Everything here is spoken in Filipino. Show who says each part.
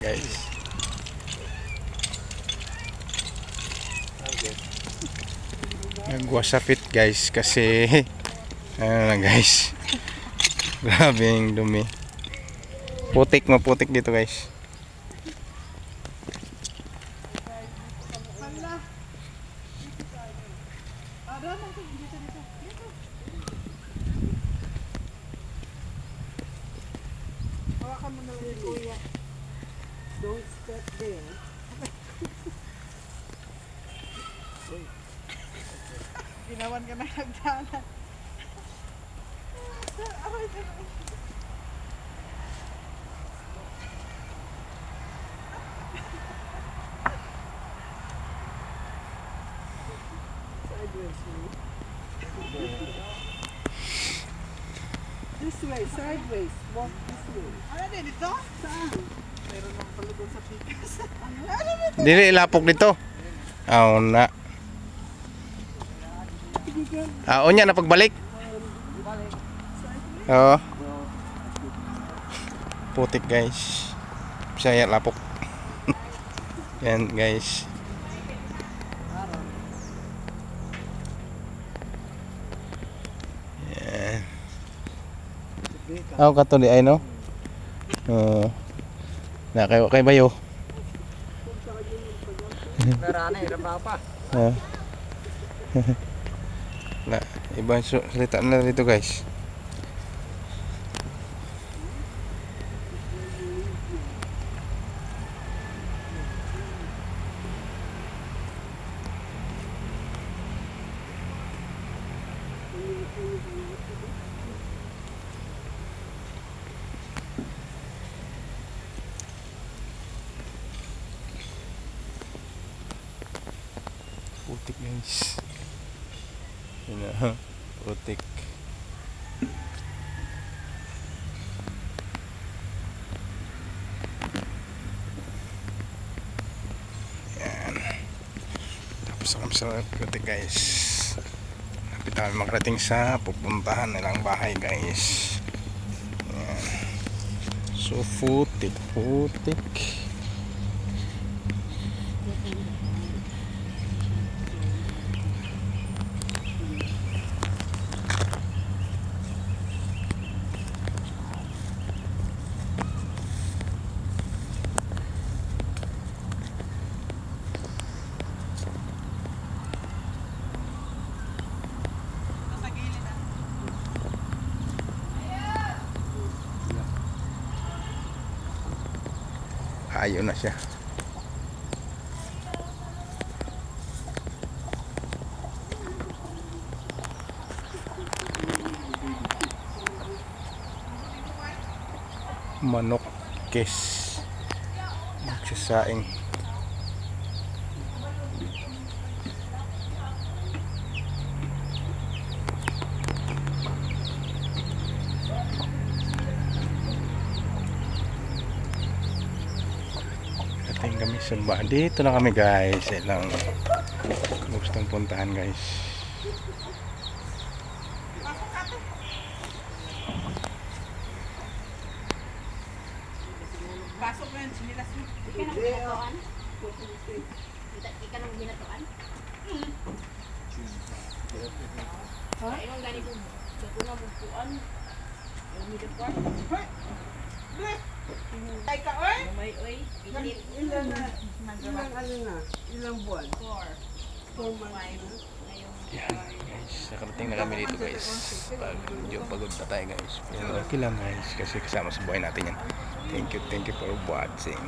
Speaker 1: guys. Nagwasapit guys kasi ano lang guys. Grabing dumi. Putik, maputik dito guys.
Speaker 2: Hawakan mo na lang kuya. Don't step there. Ginawan ka na nagdana. Sideways, this way, sideways. Walk this way. Ano din ito? Saan? Meron ng palugod sa pikas. Ano dito?
Speaker 1: Dili ilapok dito. Oh na. Unya na pagbalik. Oo. Putik guys. Bisaya lapok. Yan guys. Yan. Ako kato di ay no. Na kay bayo.
Speaker 2: Narana, hirap pa.
Speaker 1: Na ibang salita na dito guys. Putik guys. Yun na, putik. Yan. Tapos na kami sa putik guys. Napit namin makarating sa pupuntahan nilang bahay guys. Yan. So putik, putik. Ayun na siya. Manok kes. Nagsasaing. Kami sa dito na kami guys. Ilang gustong puntahan guys.
Speaker 2: Pasok na yun, sinilas mo.
Speaker 3: Ika nang binatuan? Ika nang binatuan?
Speaker 2: Ha?
Speaker 3: Ayun gani ko. Ito na bukuan. Yung midapar.
Speaker 2: Ay ka, oy!
Speaker 3: May oy. Ilit.
Speaker 2: Ilan ano na? Ilang buwan?
Speaker 3: 4.
Speaker 2: 4 months.
Speaker 1: Yan guys. Nakarating na kami dito guys. Medyo pagod na tayo guys. Pero okay lang guys. Kasi kasama sa buhay natin yan. Thank you for watching.